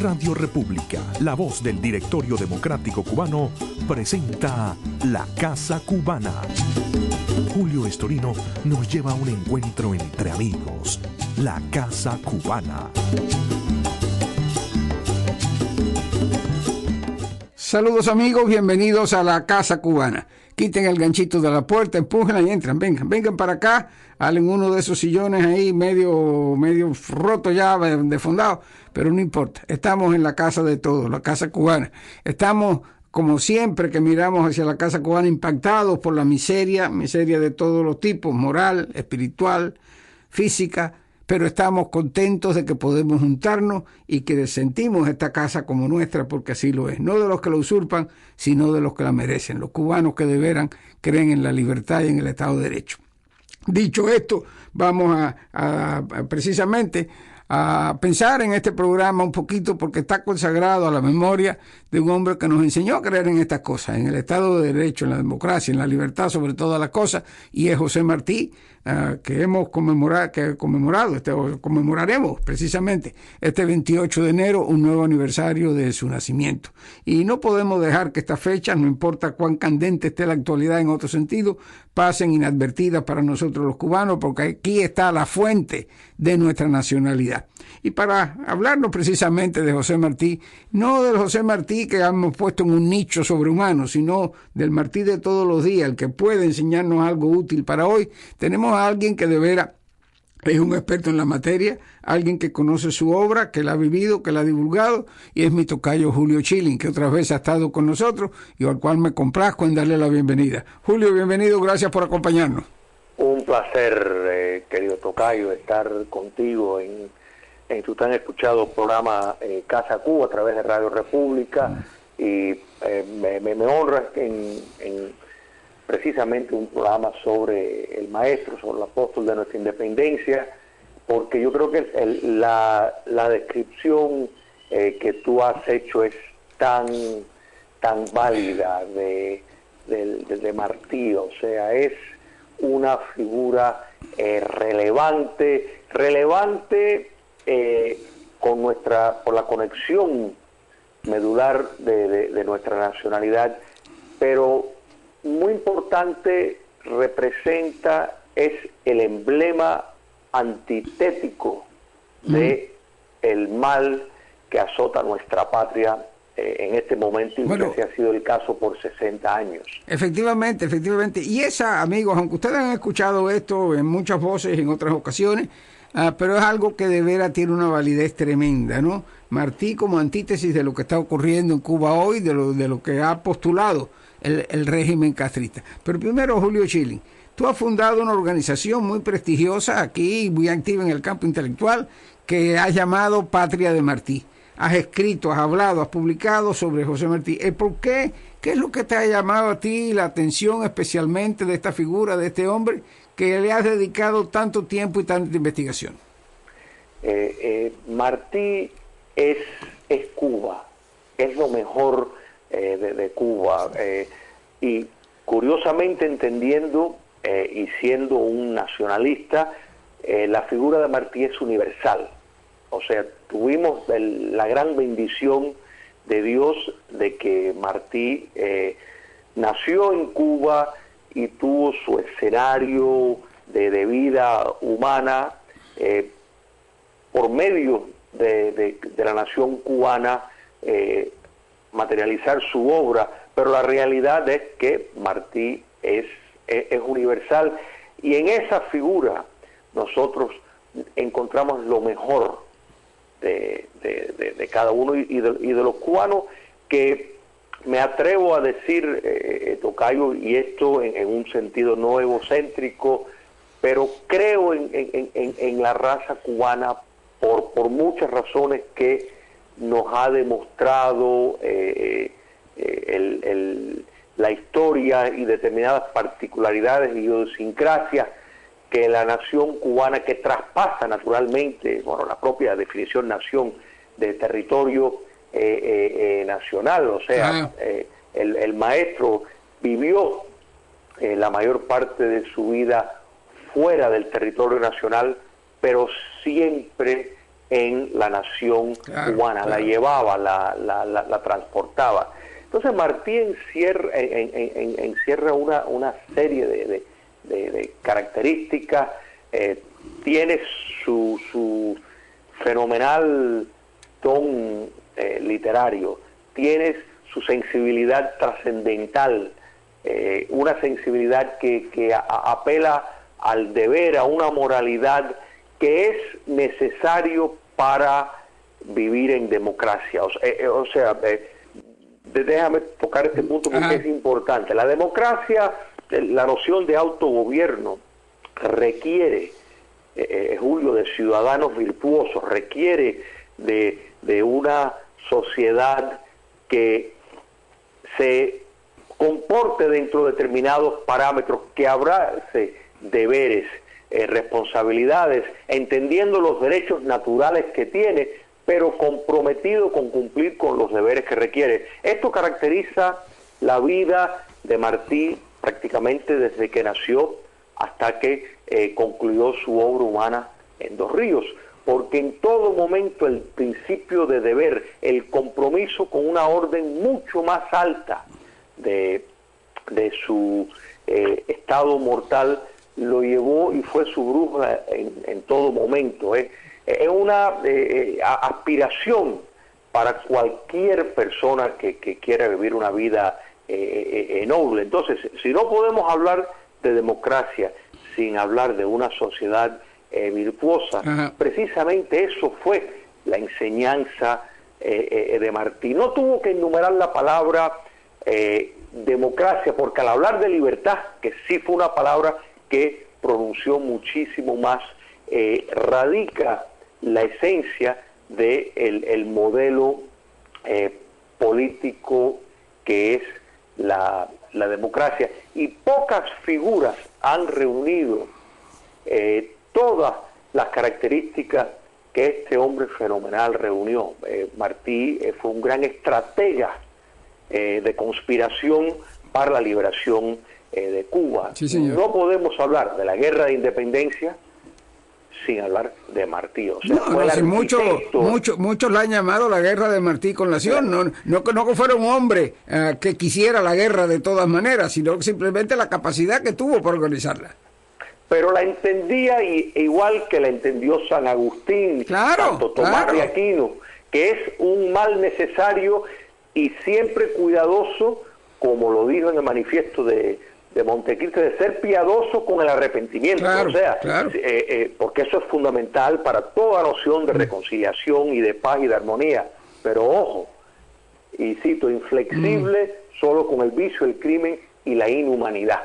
Radio República, la voz del Directorio Democrático Cubano, presenta La Casa Cubana. Julio Estorino nos lleva a un encuentro entre amigos. La Casa Cubana. Saludos amigos, bienvenidos a La Casa Cubana. Quiten el ganchito de la puerta, empújenla y entran, vengan para acá, halen uno de esos sillones ahí medio roto ya, defondado, pero no importa, estamos en la casa de todos, la Casa Cubana. Estamos, como siempre que miramos hacia la Casa Cubana, impactados por la miseria de todos los tipos, moral, espiritual, física, pero estamos contentos de que podemos juntarnos y que sentimos esta casa como nuestra, porque así lo es. No de los que la usurpan, sino de los que la merecen, los cubanos que de veras creen en la libertad y en el Estado de Derecho. Dicho esto, vamos a precisamente a pensar en este programa un poquito, porque está consagrado a la memoria de un hombre que nos enseñó a creer en estas cosas, en el Estado de Derecho, en la democracia, en la libertad sobre todas las cosas, y es José Martí, que hemos conmemoraremos precisamente este 28 de enero, un nuevo aniversario de su nacimiento. Y no podemos dejar que estas fechas, no importa cuán candente esté la actualidad en otro sentido, pasen inadvertidas para nosotros los cubanos, porque aquí está la fuente de nuestra nacionalidad. Y para hablarnos precisamente de José Martí, no del José Martí que hemos puesto en un nicho sobrehumano, sino del Martí de todos los días, el que puede enseñarnos algo útil para hoy, tenemos a alguien que de veras es un experto en la materia, alguien que conoce su obra, que la ha vivido, que la ha divulgado, y es mi tocayo Julio Schilling, que otras veces ha estado con nosotros y al cual me complazco en darle la bienvenida. Julio, bienvenido, gracias por acompañarnos. Un placer, querido tocayo, estar contigo en tu tan escuchado programa Casa Cuba a través de Radio República, y me honra en precisamente un programa sobre el maestro, sobre el apóstol de nuestra independencia, porque yo creo que la descripción que tú has hecho es tan válida de Martí, o sea, es una figura relevante por la conexión medular de nuestra nacionalidad, pero muy importante, es el emblema antitético de el mal que azota nuestra patria en este momento, y que ha sido el caso por 60 años. Efectivamente. Y amigos, aunque ustedes han escuchado esto en muchas voces en otras ocasiones, pero es algo que de veras tiene una validez tremenda, ¿no? Martí como antítesis de lo que está ocurriendo en Cuba hoy, de lo que ha postulado el régimen castrista. Pero primero, Julio Schilling, tú has fundado una organización muy prestigiosa aquí, muy activa en el campo intelectual, que has llamado Patria de Martí. Has escrito, has hablado, has publicado sobre José Martí. ¿Por qué? ¿Qué es lo que te ha llamado a ti la atención especialmente de esta figura, de este hombre, que le has dedicado tanto tiempo y tanta investigación? Martí es Cuba, es lo mejor de Cuba, y curiosamente entendiendo y siendo un nacionalista, la figura de Martí es universal. O sea, tuvimos la gran bendición de Dios de que Martí nació en Cuba y tuvo su escenario de vida humana por medio de la nación cubana, materializar su obra, pero la realidad es que Martí es universal, y en esa figura nosotros encontramos lo mejor de cada uno y de los cubanos, que me atrevo a decir, tocayo, y esto en un sentido no egocéntrico, pero creo en la raza cubana por muchas razones que nos ha demostrado la historia y determinadas particularidades y idiosincrasias que la nación cubana, que traspasa naturalmente, la propia definición nación, de territorio nacional. O sea, el maestro vivió la mayor parte de su vida fuera del territorio nacional, pero siempre en la nación cubana, la llevaba, la transportaba. Entonces Martí encierra una serie de características, tiene su fenomenal don literario, tiene su sensibilidad trascendental, una sensibilidad que apela al deber, a una moralidad que es necesario para vivir en democracia. Déjame tocar este punto porque es importante. La democracia, la noción de autogobierno requiere, Julio, de ciudadanos virtuosos, requiere de una sociedad que se comporte dentro de determinados parámetros, que abrace deberes, responsabilidades, entendiendo los derechos naturales que tiene, pero comprometido con cumplir con los deberes que requiere. Esto caracteriza la vida de Martí prácticamente desde que nació hasta que concluyó su obra humana en Dos Ríos, porque en todo momento el principio de deber, el compromiso con una orden mucho más alta de su estado mortal, lo llevó y fue su brújula en todo momento. Es una aspiración para cualquier persona que quiera vivir una vida noble. Entonces, si no podemos hablar de democracia sin hablar de una sociedad virtuosa, precisamente eso fue la enseñanza de Martí. No tuvo que enumerar la palabra democracia, porque al hablar de libertad, que sí fue una palabra que pronunció muchísimo más, radica la esencia de el modelo político que es la democracia, y pocas figuras han reunido todas las características que este hombre fenomenal reunió. Martí fue un gran estratega de conspiración para la liberación de Cuba. Sí, señor. No podemos hablar de la guerra de independencia sin hablar de Martí. O sea, muchos la han llamado la guerra de Martí con Nación. No que fuera un hombre que quisiera la guerra de todas maneras, sino simplemente la capacidad que tuvo para organizarla. Pero la entendía igual que la entendió San Agustín, Santo Tomás de Aquino, que es un mal necesario y siempre cuidadoso, como lo dijo en el manifiesto de Montecristo, de ser piadoso con el arrepentimiento, porque eso es fundamental para toda noción de reconciliación y de paz y de armonía. Pero ojo, y cito, inflexible solo con el vicio, el crimen y la inhumanidad.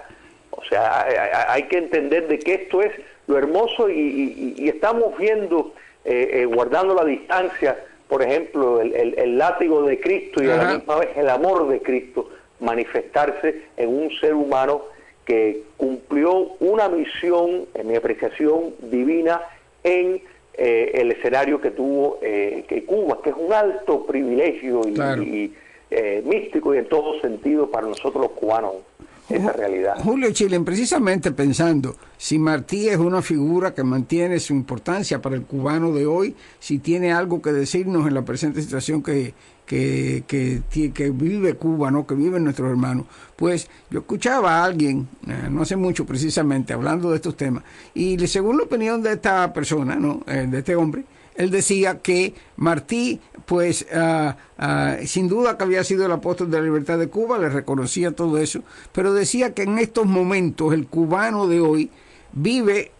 O sea, hay que entender de que esto es lo hermoso y estamos viendo, guardando la distancia, por ejemplo, el látigo de Cristo y a la misma vez el amor de Cristo manifestarse en un ser humano que cumplió una misión, en mi apreciación, divina en el escenario que tuvo que Cuba, que es un alto privilegio y místico y en todo sentido para nosotros los cubanos. Esa realidad. Julio Chilen, precisamente pensando, si Martí es una figura que mantiene su importancia para el cubano de hoy, si tiene algo que decirnos en la presente situación que vive Cuba, ¿no? Que viven nuestros hermanos, pues yo escuchaba a alguien, no hace mucho precisamente, hablando de estos temas, y según la opinión de esta persona, ¿no? De este hombre, él decía que Martí, pues, sin duda que había sido el apóstol de la libertad de Cuba, le reconocía todo eso, pero decía que en estos momentos el cubano de hoy vive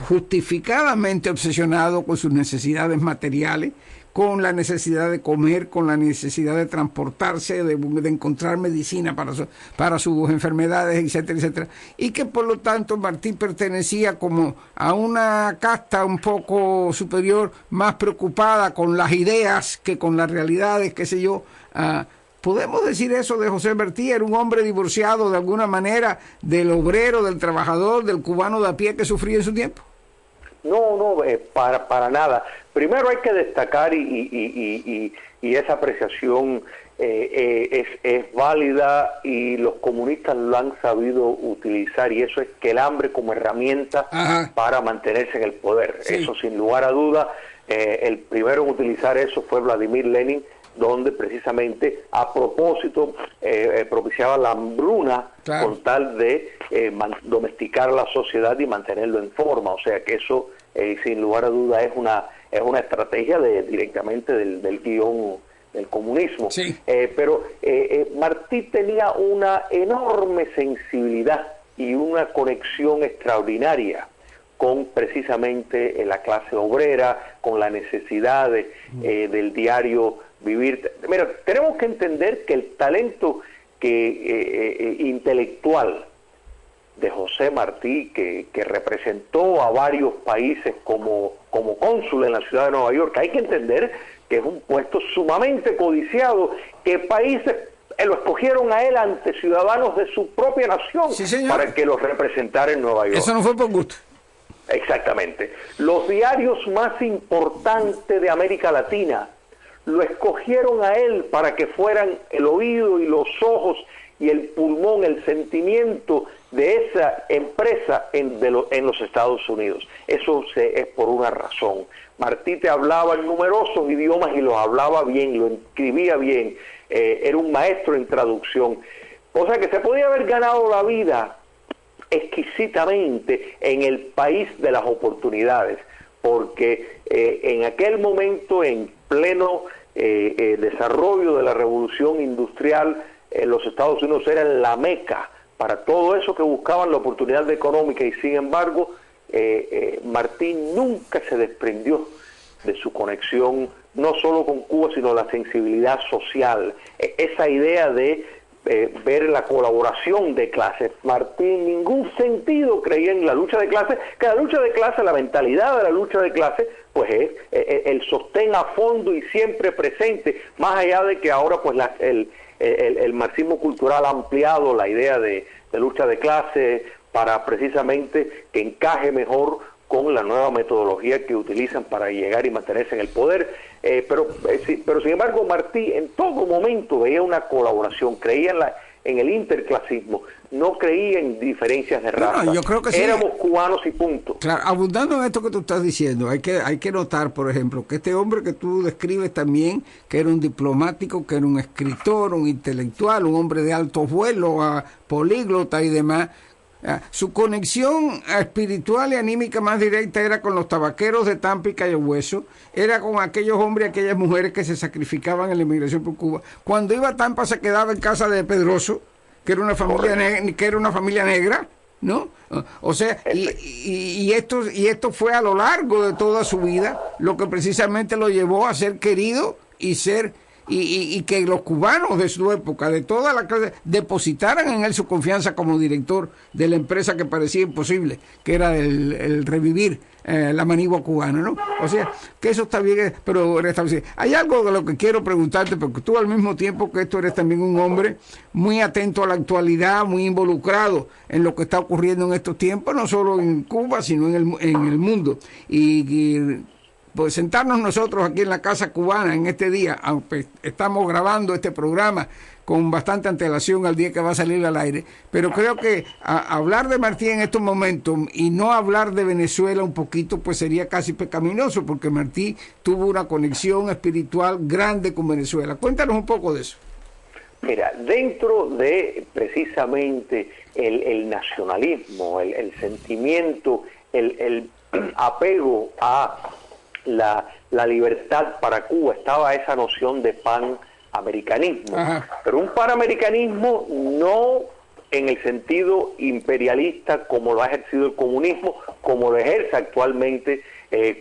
justificadamente obsesionado con sus necesidades materiales, con la necesidad de comer, con la necesidad de transportarse, de encontrar medicina para sus enfermedades, etcétera, etcétera. Y que por lo tanto Martí pertenecía como a una casta un poco superior, más preocupada con las ideas que con las realidades, qué sé yo. ¿Podemos decir eso de José Martí? ¿Era un hombre divorciado de alguna manera del obrero, del trabajador, del cubano de a pie que sufría en su tiempo? No, para nada. Primero hay que destacar, y esa apreciación es válida y los comunistas lo han sabido utilizar, y eso es que el hambre como herramienta para mantenerse en el poder. Sí. Eso sin lugar a duda, el primero en utilizar eso fue Vladimir Lenin, donde precisamente a propósito propiciaba la hambruna, claro, con tal de domesticar la sociedad y mantenerlo en forma. O sea que eso sin lugar a duda es una estrategia directamente del guión del comunismo. Sí. Pero Martí tenía una enorme sensibilidad y una conexión extraordinaria con precisamente la clase obrera, con la necesidad del diario vivir. Mira, tenemos que entender que el talento intelectual de José Martí, que representó a varios países como cónsul en la ciudad de Nueva York, hay que entender que es un puesto sumamente codiciado, que países lo escogieron a él ante ciudadanos de su propia nación, sí, para que los representara en Nueva York. Eso no fue por gusto. Exactamente. Los diarios más importantes de América Latina lo escogieron a él para que fueran el oído y los ojos y el pulmón, el sentimiento de esa empresa en los Estados Unidos. Eso es por una razón. Martí te hablaba en numerosos idiomas y los hablaba bien, lo escribía bien, era un maestro en traducción. O sea que se podía haber ganado la vida exquisitamente en el país de las oportunidades, porque en aquel momento, en pleno desarrollo de la revolución industrial, los Estados Unidos eran la meca para todo eso que buscaban la oportunidad económica, y sin embargo Martí nunca se desprendió de su conexión no solo con Cuba, sino la sensibilidad social, esa idea de ver la colaboración de clases. Martí en ningún sentido creía en la lucha de clases, que la lucha de clases, la mentalidad de la lucha de clases, pues es el sostén a fondo y siempre presente, más allá de que ahora pues el marxismo cultural ha ampliado la idea de lucha de clases para precisamente que encaje mejor con la nueva metodología que utilizan para llegar y mantenerse en el poder. Pero sin embargo Martí en todo momento veía una colaboración, creía en el interclasismo, no creía en diferencias de raza. No, yo creo que sí. Éramos cubanos y punto. Claro, abundando en esto que tú estás diciendo, hay que notar, por ejemplo, que este hombre que tú describes también, que era un diplomático, que era un escritor, un intelectual, un hombre de alto vuelo, políglota y demás, su conexión espiritual y anímica más directa era con los tabaqueros de Tampa y Cayo Hueso, era con aquellos hombres y aquellas mujeres que se sacrificaban en la inmigración por Cuba. Cuando iba a Tampa se quedaba en casa de Pedroso, que era una familia negra, ¿no? O sea, y esto fue a lo largo de toda su vida lo que precisamente lo llevó a ser querido y que los cubanos de su época, de toda la clase, depositaran en él su confianza como director de la empresa que parecía imposible, que era el revivir la manigua cubana, ¿no? O sea, que eso está bien, pero restablecido. Hay algo de lo que quiero preguntarte, porque tú al mismo tiempo que esto eres también un hombre muy atento a la actualidad, muy involucrado en lo que está ocurriendo en estos tiempos, no solo en Cuba, sino en el mundo. Y pues sentarnos nosotros aquí en la Casa Cubana en este día, aunque estamos grabando este programa con bastante antelación al día que va a salir al aire, pero creo que hablar de Martí en estos momentos y no hablar de Venezuela un poquito, pues sería casi pecaminoso, porque Martí tuvo una conexión espiritual grande con Venezuela. Cuéntanos un poco de eso. Mira, dentro de precisamente el nacionalismo, el sentimiento, el apego a la libertad para Cuba, estaba esa noción de panamericanismo. Ajá. Pero un panamericanismo no en el sentido imperialista como lo ha ejercido el comunismo, como lo ejerce actualmente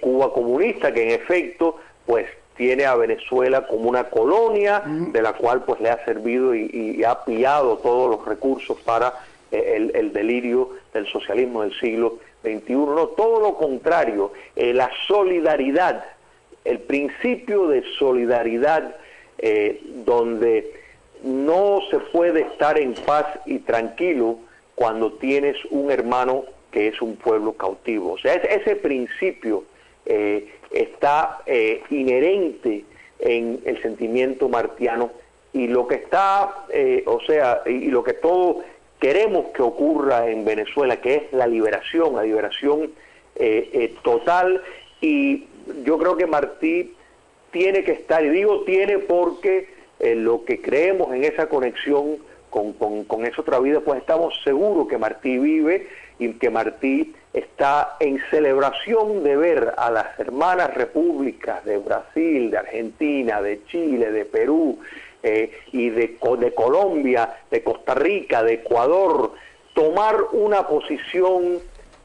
Cuba comunista, que en efecto pues tiene a Venezuela como una colonia de la cual pues le ha servido y ha pillado todos los recursos para el delirio del socialismo del siglo XXI. No, todo lo contrario, la solidaridad, el principio de solidaridad, donde no se puede estar en paz y tranquilo cuando tienes un hermano que es un pueblo cautivo. O sea, ese principio está inherente en el sentimiento martiano y lo que está, y lo que todos queremos que ocurra en Venezuela, que es la liberación total. Y yo creo que Martí tiene que estar, y digo tiene porque lo que creemos en esa conexión con esa otra vida, pues estamos seguros que Martí vive y que Martí está en celebración de ver a las hermanas repúblicas de Brasil, de Argentina, de Chile, de Perú, y de Colombia, de Costa Rica, de Ecuador, tomar una posición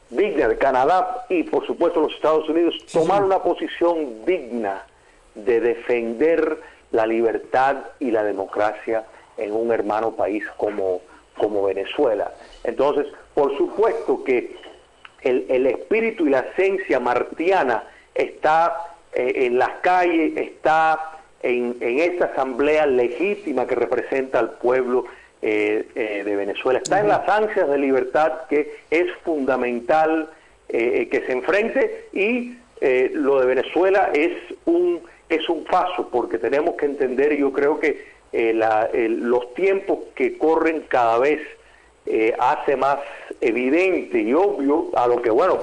digna, de Canadá y por supuesto los Estados Unidos, tomar una posición digna de defender la libertad y la democracia en un hermano país como Venezuela. Entonces, por supuesto que el espíritu y la esencia martiana está en las calles, está en esta asamblea legítima que representa al pueblo de Venezuela, está en las ansias de libertad que es fundamental que se enfrente, y lo de Venezuela es un paso, porque tenemos que entender, y yo creo que los tiempos que corren cada vez hace más evidente y obvio a lo que, bueno,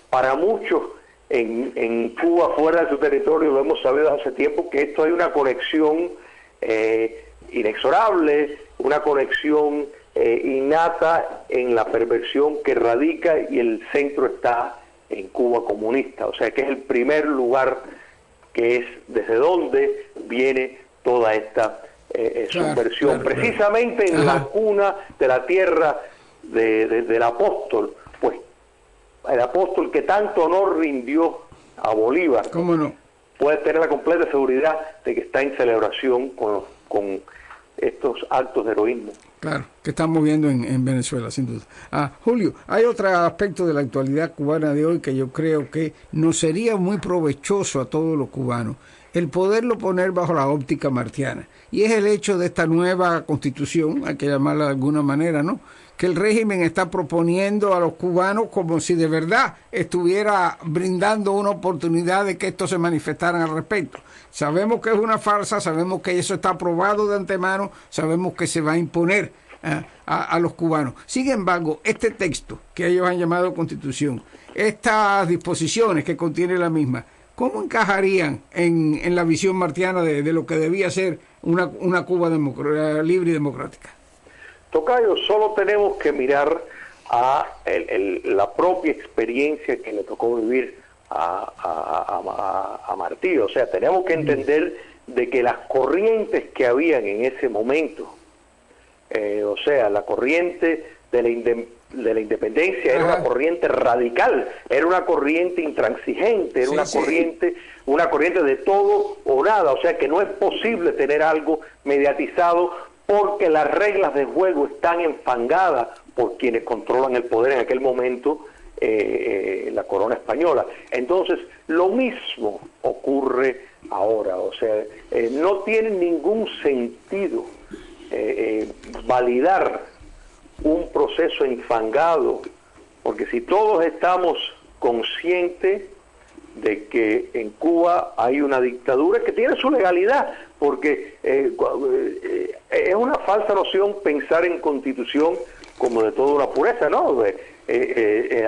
para muchos en Cuba, fuera de su territorio, lo hemos sabido hace tiempo, que esto hay una conexión inexorable, una conexión innata en la perversión que radica, y el centro está en Cuba comunista, o sea que es el primer lugar que es desde donde viene toda esta subversión, precisamente en la cuna de la tierra del apóstol, pues el apóstol que tanto honor rindió a Bolívar. ¿Cómo no? Puede tener la completa seguridad de que está en celebración con estos actos de heroísmo. Claro, que estamos viendo en Venezuela, sin duda. Julio, hay otro aspecto de la actualidad cubana de hoy que yo creo que nos sería muy provechoso a todos los cubanos, el poderlo poner bajo la óptica martiana, y es el hecho de esta nueva constitución, hay que llamarla de alguna manera, ¿no?, que el régimen está proponiendo a los cubanos como si de verdad estuviera brindando una oportunidad de que estos se manifestaran al respecto. Sabemos que es una farsa, sabemos que eso está aprobado de antemano, sabemos que se va a imponer a los cubanos. Sin embargo, este texto que ellos han llamado Constitución, estas disposiciones que contiene la misma, ¿cómo encajarían en la visión martiana de lo que debía ser una Cuba libre y democrática? Tocayo, solo tenemos que mirar a la propia experiencia que le tocó vivir a Martí. O sea, tenemos que entender de que las corrientes que habían en ese momento, o sea, la corriente de la independencia era una corriente radical, era una corriente intransigente, era una corriente de todo o nada, o sea que no es posible tener algo mediatizado porque las reglas de juego están enfangadas por quienes controlan el poder en aquel momento, la corona española. Entonces, lo mismo ocurre ahora, o sea, no tiene ningún sentido validar un proceso enfangado, porque si todos estamos conscientes de que en Cuba hay una dictadura que tiene su legalidad, porque es una falsa noción pensar en constitución como de toda una pureza, ¿no?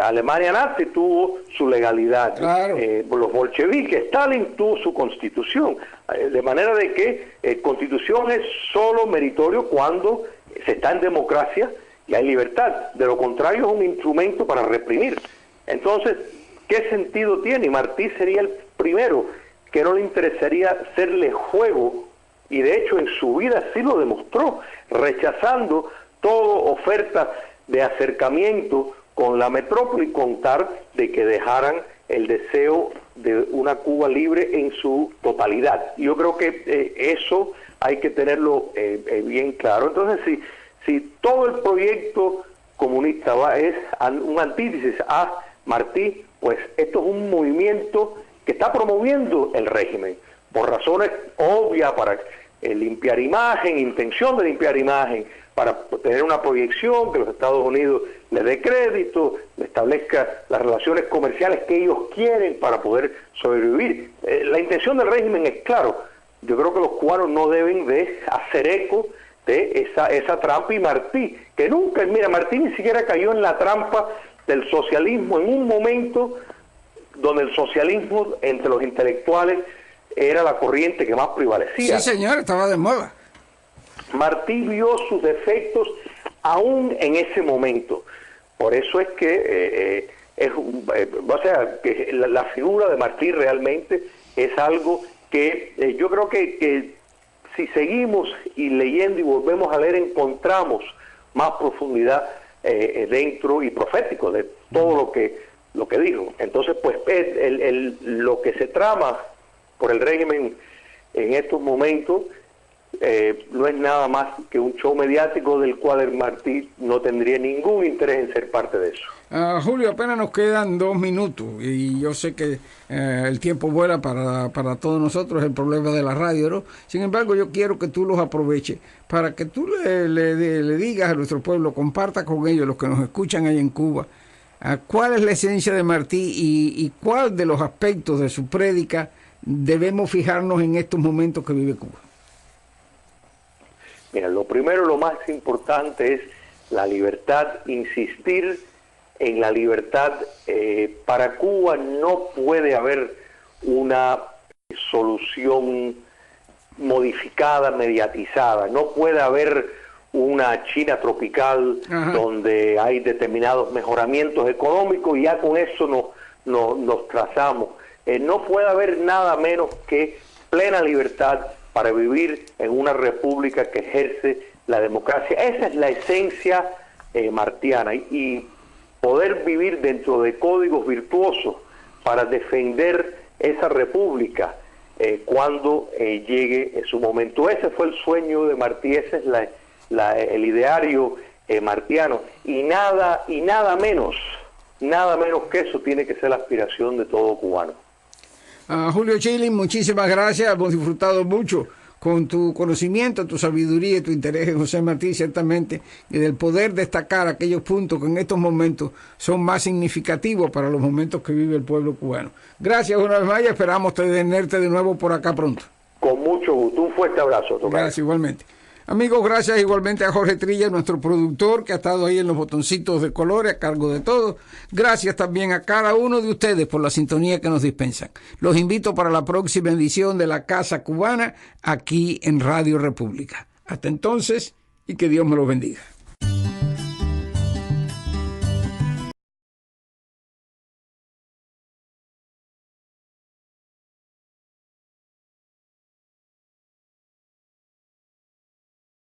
Alemania nazi tuvo su legalidad, claro. Los bolcheviques, Stalin tuvo su constitución, de manera de que constitución es solo meritorio cuando se está en democracia y hay libertad, de lo contrario es un instrumento para reprimir. Entonces, ¿qué sentido tiene? Y Martí sería el primero que no le interesaría hacerle juego, y de hecho en su vida sí lo demostró, rechazando toda oferta de acercamiento con la metrópoli, contar de que dejaran el deseo de una Cuba libre en su totalidad. Yo creo que eso hay que tenerlo bien claro. Entonces, si todo el proyecto comunista es un antítesis a Martí, pues esto es un movimiento que está promoviendo el régimen, por razones obvias, para limpiar imagen, intención de limpiar imagen, para tener una proyección que los Estados Unidos le dé crédito, le establezca las relaciones comerciales que ellos quieren para poder sobrevivir. La intención del régimen es claro, yo creo que los cubanos no deben de hacer eco de esa trampa, y Martí, que nunca, mira, Martí ni siquiera cayó en la trampa del socialismo en un momento donde el socialismo entre los intelectuales era la corriente que más prevalecía. Sí, señor, estaba de moda. Martí vio sus defectos aún en ese momento. Por eso es que que la figura de Martí realmente es algo que yo creo que si seguimos y leyendo y volvemos a leer, encontramos más profundidad dentro y profético de todo lo que dijo. Entonces, pues lo que se trama por el régimen en estos momentos no es nada más que un show mediático del cual el Martí no tendría ningún interés en ser parte de eso. Julio, apenas nos quedan 2 minutos y yo sé que el tiempo vuela para todos nosotros, el problema de la radio, ¿no? Sin embargo, yo quiero que tú los aproveches para que tú le digas a nuestro pueblo, comparta con ellos, los que nos escuchan ahí en Cuba, cuál es la esencia de Martí y cuál de los aspectos de su prédica debemos fijarnos en estos momentos que vive Cuba. Mira, lo primero, lo más importante es la libertad, insistir en la libertad. Para Cuba no puede haber una solución modificada, mediatizada, no puede haber una China tropical. Ajá. Donde hay determinados mejoramientos económicos y ya con eso nos trazamos. No puede haber nada menos que plena libertad para vivir en una república que ejerce la democracia. Esa es la esencia martiana, y poder vivir dentro de códigos virtuosos para defender esa república cuando llegue su momento. Ese fue el sueño de Martí, ese es el ideario martiano, y nada menos que eso tiene que ser la aspiración de todo cubano. Julio Schilling, muchísimas gracias, hemos disfrutado mucho con tu conocimiento, tu sabiduría y tu interés en José Martí, ciertamente, y del poder destacar aquellos puntos que en estos momentos son más significativos para los momentos que vive el pueblo cubano. Gracias una vez más y esperamos tenerte de nuevo por acá pronto. Con mucho gusto, un fuerte abrazo. Tocayo. Gracias, igualmente. Amigos, gracias igualmente a Jorge Trilla, nuestro productor, que ha estado ahí en los botoncitos de colores a cargo de todo. Gracias también a cada uno de ustedes por la sintonía que nos dispensan. Los invito para la próxima edición de La Casa Cubana aquí en Radio República. Hasta entonces, y que Dios me los bendiga.